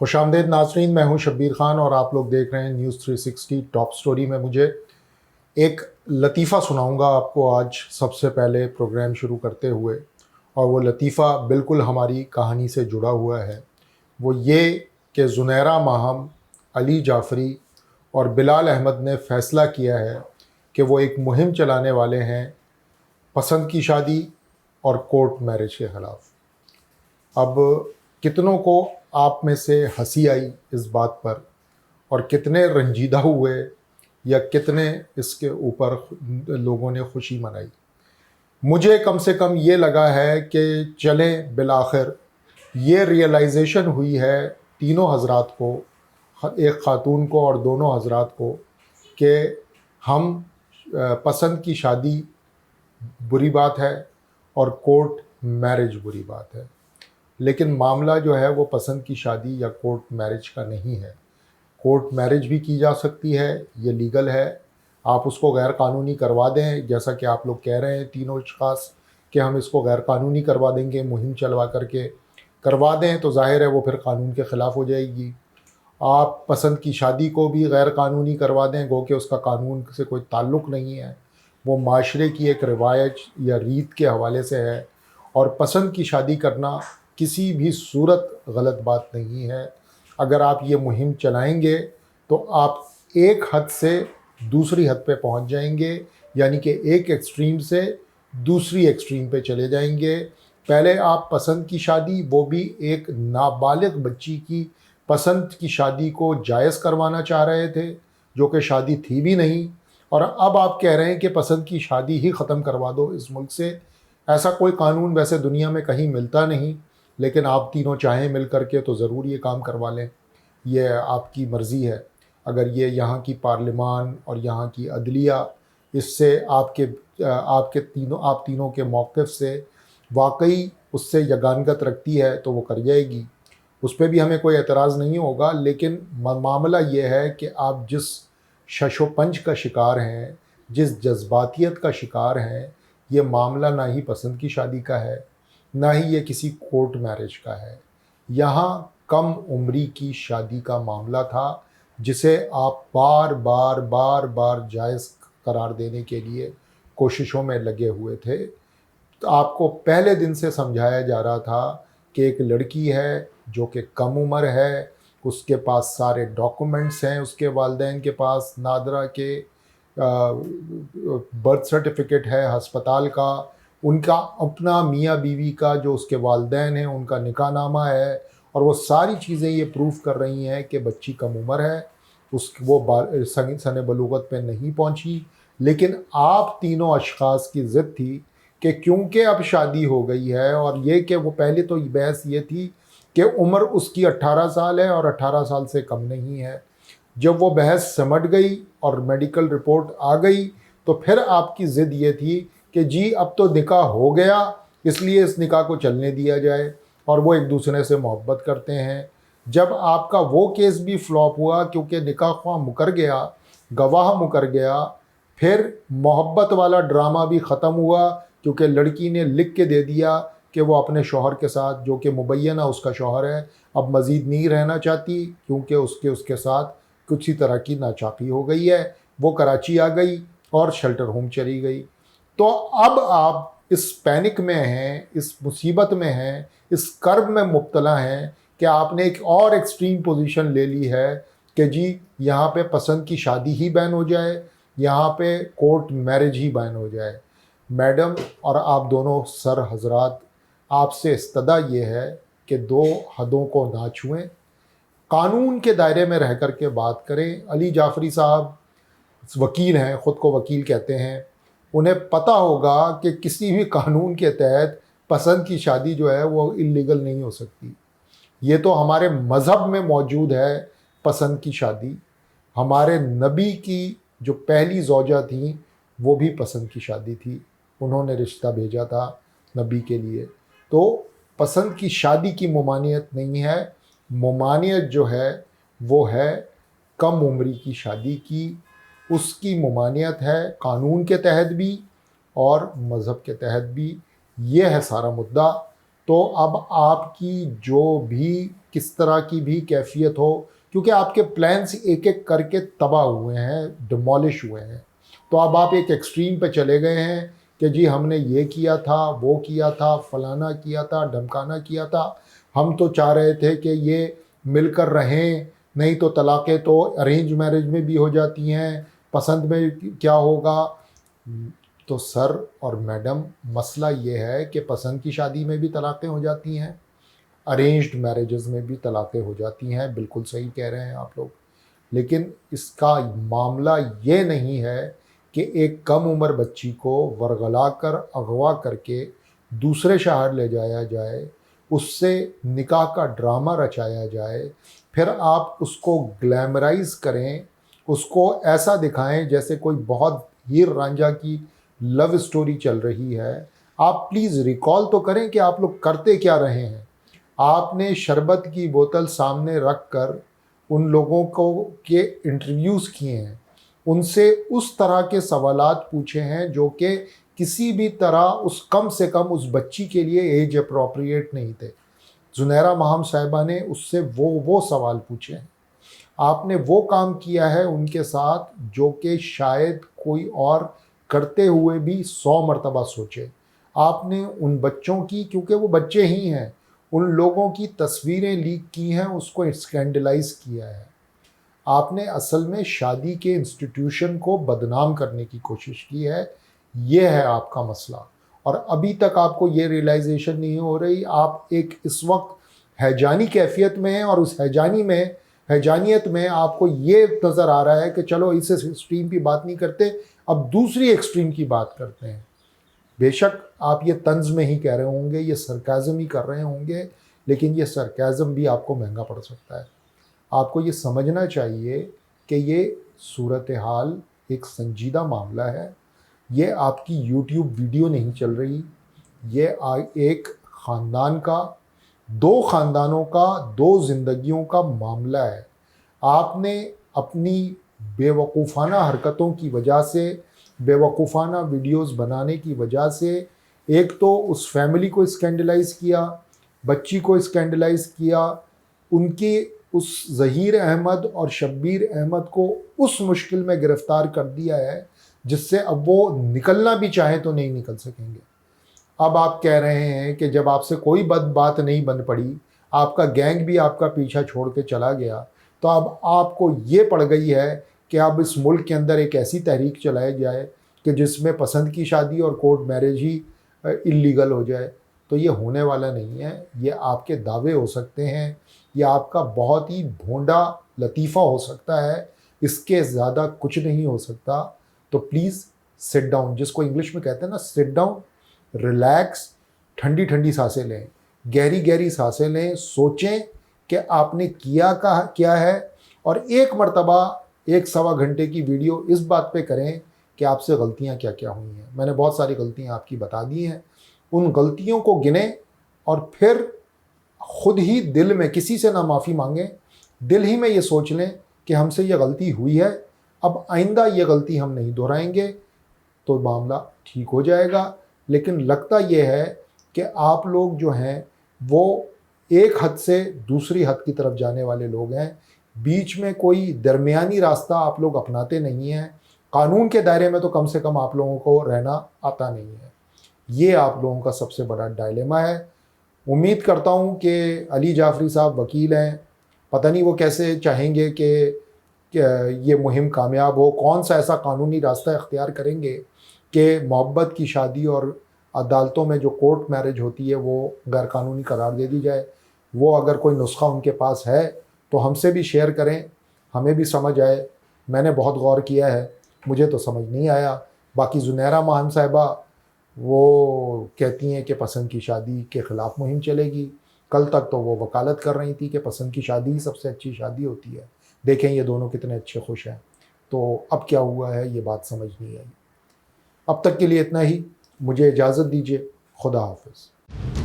خوش آمدید ناظرین، میں ہوں شبیر خان اور آپ لوگ دیکھ رہے ہیں نیوز 360 ٹاپ سٹوری میں۔ مجھے ایک لطیفہ سناؤں گا آپ کو آج سب سے پہلے پروگرام شروع کرتے ہوئے، اور وہ لطیفہ بالکل ہماری کہانی سے جڑا ہوا ہے۔ وہ یہ کہ زنیرہ ماہم، علی جعفری اور بلال احمد نے فیصلہ کیا ہے کہ وہ ایک مہم چلانے والے ہیں پسند کی شادی اور کورٹ میرج کے خلاف۔ اب کتنوں کو آپ میں سے ہنسی آئی اس بات پر، اور کتنے رنجیدہ ہوئے، یا کتنے اس کے اوپر لوگوں نے خوشی منائی؟ مجھے کم سے کم یہ لگا ہے کہ چلیں بالآخر یہ ریئلائزیشن ہوئی ہے تینوں حضرات کو، ایک خاتون کو اور دونوں حضرات کو، کہ ہم پسند کی شادی بری بات ہے اور کورٹ میرج بری بات ہے، لیکن معاملہ جو ہے وہ پسند کی شادی یا کورٹ میرج کا نہیں ہے۔ کورٹ میرج بھی کی جا سکتی ہے، یہ لیگل ہے، آپ اس کو غیر قانونی کروا دیں، جیسا کہ آپ لوگ کہہ رہے ہیں تینوں اشخاص کہ ہم اس کو غیر قانونی کروا دیں گے، مہم چلوا کر کے کروا دیں تو ظاہر ہے وہ پھر قانون کے خلاف ہو جائے گی۔ آپ پسند کی شادی کو بھی غیر قانونی کروا دیں، گو کہ اس کا قانون سے کوئی تعلق نہیں ہے، وہ معاشرے کی ایک روایت یا ریت کے حوالے سے ہے، اور پسند کی شادی کرنا کسی بھی صورت غلط بات نہیں ہے۔ اگر آپ یہ مہم چلائیں گے تو آپ ایک حد سے دوسری حد پہ پہنچ جائیں گے، یعنی کہ ایک ایکسٹریم سے دوسری ایکسٹریم پہ چلے جائیں گے۔ پہلے آپ پسند کی شادی، وہ بھی ایک نابالغ بچی کی پسند کی شادی کو جائز کروانا چاہ رہے تھے، جو کہ شادی تھی بھی نہیں، اور اب آپ کہہ رہے ہیں کہ پسند کی شادی ہی ختم کروا دو اس ملک سے۔ ایسا کوئی قانون ویسے دنیا میں کہیں ملتا نہیں، لیکن آپ تینوں چاہیں مل کر کے تو ضرور یہ کام کروا لیں، یہ آپ کی مرضی ہے۔ اگر یہ یہاں کی پارلیمان اور یہاں کی عدلیہ اس سے آپ تینوں کے موقف سے واقعی اس سے یگانگت رکھتی ہے تو وہ کر جائے گی، اس پہ بھی ہمیں کوئی اعتراض نہیں ہوگا۔ لیکن معاملہ یہ ہے کہ آپ جس شش و پنج کا شکار ہیں، جس جذباتیت کا شکار ہیں، یہ معاملہ نہ ہی پسند کی شادی کا ہے، نہ ہی یہ کسی کورٹ میرج کا ہے۔ یہاں کم عمری کی شادی کا معاملہ تھا، جسے آپ بار بار بار بار جائز قرار دینے کے لیے کوششوں میں لگے ہوئے تھے۔ تو آپ کو پہلے دن سے سمجھایا جا رہا تھا کہ ایک لڑکی ہے جو کہ کم عمر ہے، اس کے پاس سارے ڈاکومنٹس ہیں، اس کے والدین کے پاس نادرہ کے برتھ سرٹیفکیٹ ہے ہسپتال کا، ان کا اپنا میاں بیوی کا جو اس کے والدین ہیں ان کا نکاح نامہ ہے، اور وہ ساری چیزیں یہ پروف کر رہی ہیں کہ بچی کم عمر ہے، وہ سن بلوغت پہ نہیں پہنچی۔ لیکن آپ تینوں اشخاص کی ضد تھی کہ کیونکہ اب شادی ہو گئی ہے، اور یہ کہ وہ پہلے تو بحث یہ تھی کہ عمر اس کی 18 سال ہے اور 18 سال سے کم نہیں ہے۔ جب وہ بحث سمٹ گئی اور میڈیکل رپورٹ آ گئی تو پھر آپ کی ضد یہ تھی کہ جی اب تو نکاح ہو گیا، اس لیے اس نکاح کو چلنے دیا جائے، اور وہ ایک دوسرے سے محبت کرتے ہیں۔ جب آپ کا وہ کیس بھی فلاپ ہوا کیونکہ نکاح خواہ مکر گیا، گواہ مکر گیا، پھر محبت والا ڈرامہ بھی ختم ہوا کیونکہ لڑکی نے لکھ کے دے دیا کہ وہ اپنے شوہر کے ساتھ، جو کہ مبینہ اس کا شوہر ہے، اب مزید نہیں رہنا چاہتی کیونکہ اس کے ساتھ کچھ ہی طرح کی ناچاقی ہو گئی ہے۔ وہ کراچی آ گئی اور شیلٹر ہوم چلی گئی۔ تو اب آپ اس پینک میں ہیں، اس مصیبت میں ہیں، اس کرب میں مبتلا ہیں کہ آپ نے ایک اور ایکسٹریم پوزیشن لے لی ہے کہ جی یہاں پہ پسند کی شادی ہی بین ہو جائے، یہاں پہ کورٹ میرج ہی بین ہو جائے۔ میڈم اور آپ دونوں سر حضرات، آپ سے استدعا یہ ہے کہ دو حدوں کو نہ چھوئیں، قانون کے دائرے میں رہ کر کے بات کریں۔ علی جعفری صاحب وکیل ہیں، خود کو وکیل کہتے ہیں، انہیں پتہ ہوگا کہ کسی بھی قانون کے تحت پسند کی شادی جو ہے وہ انلیگل نہیں ہو سکتی۔ یہ تو ہمارے مذہب میں موجود ہے پسند کی شادی۔ ہمارے نبی کی جو پہلی زوجہ تھیں وہ بھی پسند کی شادی تھی، انہوں نے رشتہ بھیجا تھا نبی کے لیے۔ تو پسند کی شادی کی ممانعت نہیں ہے، ممانعت جو ہے وہ ہے کم عمری کی شادی کی، اس کی ممانعت ہے قانون کے تحت بھی اور مذہب کے تحت بھی۔ یہ ہے سارا مدعا۔ تو اب آپ کی جو بھی کس طرح کی بھی کیفیت ہو، کیونکہ آپ کے پلانس ایک ایک کر کے تباہ ہوئے ہیں، ڈیمولش ہوئے ہیں، تو اب آپ ایک ایکسٹریم پہ چلے گئے ہیں کہ جی ہم نے یہ کیا تھا، وہ کیا تھا، فلانا کیا تھا، ڈھمکانا کیا تھا، ہم تو چاہ رہے تھے کہ یہ مل کر رہیں، نہیں تو طلاقیں تو ارینج میرج میں بھی ہو جاتی ہیں، پسند میں کیا ہوگا؟ تو سر اور میڈم، مسئلہ یہ ہے کہ پسند کی شادی میں بھی طلاقیں ہو جاتی ہیں، ارینجڈ میرجز میں بھی طلاقیں ہو جاتی ہیں، بالکل صحیح کہہ رہے ہیں آپ لوگ. لیکن اس کا معاملہ یہ نہیں ہے کہ ایک کم عمر بچی کو ورغلا کر اغوا کر کے دوسرے شہر لے جایا جائے، اس سے نکاح کا ڈرامہ رچایا جائے، پھر آپ اس کو گلیمرائز کریں، اس کو ایسا دکھائیں جیسے کوئی بہت ہیر رانجھا کی لو سٹوری چل رہی ہے. آپ پلیز ریکال تو کریں کہ آپ لوگ کرتے کیا رہے ہیں. آپ نے شربت کی بوتل سامنے رکھ کر ان لوگوں کو کے انٹرویوز کیے ہیں، ان سے اس طرح کے سوالات پوچھے ہیں جو کہ کسی بھی طرح کم سے کم اس بچی کے لیے ایج اپروپریٹ نہیں تھے. زنیرہ ماہم صاحبہ نے اس سے وہ سوال پوچھے ہیں. آپ نے وہ کام کیا ہے ان کے ساتھ جو کہ شاید کوئی اور کرتے ہوئے بھی 100 مرتبہ سوچے. آپ نے ان بچوں کی، کیونکہ وہ بچے ہی ہیں، ان لوگوں کی تصویریں لیک کی ہیں، اس کو اسکینڈلائز کیا ہے. آپ نے اصل میں شادی کے انسٹیٹیوشن کو بدنام کرنے کی کوشش کی ہے. یہ ہے آپ کا مسئلہ، اور ابھی تک آپ کو یہ ریئلائزیشن نہیں ہو رہی. آپ ایک اس وقت ہیجانی کیفیت میں ہیں، اور اس ہیجانیت میں آپ کو یہ نظر آ رہا ہے کہ چلو اس ایکسٹریم کی بات نہیں کرتے، اب دوسری ایکسٹریم کی بات کرتے ہیں. بے شک آپ یہ طنز میں ہی کہہ رہے ہوں گے، یہ سرکازم ہی کر رہے ہوں گے، لیکن یہ سرکازم بھی آپ کو مہنگا پڑ سکتا ہے. آپ کو یہ سمجھنا چاہیے کہ یہ صورتحال ایک سنجیدہ معاملہ ہے. یہ آپ کی یوٹیوب ویڈیو نہیں چل رہی، یہ ایک خاندان کا، 2 خاندانوں کا، 2 زندگیوں کا معاملہ ہے. آپ نے اپنی بے وقوفانہ حرکتوں کی وجہ سے، بے وقوفانہ ویڈیوز بنانے کی وجہ سے، ایک تو اس فیملی کو اسکینڈلائز کیا، بچی کو اسکینڈلائز کیا، ان کی اس ظہیر احمد اور شبیر احمد کو اس مشکل میں گرفتار کر دیا ہے جس سے اب وہ نکلنا بھی چاہیں تو نہیں نکل سکیں گے. اب آپ کہہ رہے ہیں کہ جب آپ سے کوئی بات نہیں بن پڑی، آپ کا گینگ بھی آپ کا پیچھا چھوڑ کے چلا گیا، تو اب آپ کو یہ پڑ گئی ہے کہ اب اس ملک کے اندر ایک ایسی تحریک چلائی جائے کہ جس میں پسند کی شادی اور کورٹ میرج ہی اللیگل ہو جائے. تو یہ ہونے والا نہیں ہے. یہ آپ کے دعوے ہو سکتے ہیں، یہ آپ کا بہت ہی بھونڈا لطیفہ ہو سکتا ہے، اس کے زیادہ کچھ نہیں ہو سکتا. تو پلیز سٹ ڈاؤن، جس کو انگلش میں کہتے ہیں نا سٹ ڈاؤن، ریلیکس، ٹھنڈی ٹھنڈی سانسیں لیں، گہری سانسیں لیں، سوچیں کہ آپ نے کیا ہے، اور ایک مرتبہ 1-1.25 گھنٹے کی ویڈیو اس بات پہ کریں کہ آپ سے غلطیاں کیا کیا ہوئی ہیں. میں نے بہت ساری غلطیاں آپ کی بتا دی ہیں، ان غلطیوں کو گنیں، اور پھر خود ہی دل میں کسی سے نہ معافی مانگیں، دل ہی میں یہ سوچ لیں کہ ہم سے یہ غلطی ہوئی ہے، اب آئندہ یہ غلطی ہم نہیں دہرائیں گے، تو معاملہ ٹھیک ہو جائے گا. لیکن لگتا یہ ہے کہ آپ لوگ جو ہیں وہ ایک حد سے دوسری حد کی طرف جانے والے لوگ ہیں، بیچ میں کوئی درمیانی راستہ آپ لوگ اپناتے نہیں ہیں. قانون کے دائرے میں تو کم سے کم آپ لوگوں کو رہنا آتا نہیں ہے. یہ آپ لوگوں کا سب سے بڑا ڈائلیما ہے. امید کرتا ہوں کہ علی جعفری صاحب وکیل ہیں، پتہ نہیں وہ کیسے چاہیں گے کہ یہ مہم کامیاب ہو، کون سا ایسا قانونی راستہ اختیار کریں گے کہ محبت کی شادی اور عدالتوں میں جو کورٹ میرج ہوتی ہے وہ غیر قانونی قرار دے دی جائے. وہ اگر کوئی نسخہ ان کے پاس ہے تو ہم سے بھی شیئر کریں، ہمیں بھی سمجھ آئے. میں نے بہت غور کیا ہے، مجھے تو سمجھ نہیں آیا. باقی زنیرہ ماہم صاحبہ وہ کہتی ہیں کہ پسند کی شادی کے خلاف مہم چلے گی. کل تک تو وہ وکالت کر رہی تھی کہ پسند کی شادی ہی سب سے اچھی شادی ہوتی ہے. دیکھیں یہ دونوں کتنے اچھے خوش ہیں. تو اب کیا ہوا ہے یہ بات سمجھ نہیں آئی. اب تک کے لیے اتنا ہی، مجھے اجازت دیجیے. خدا حافظ.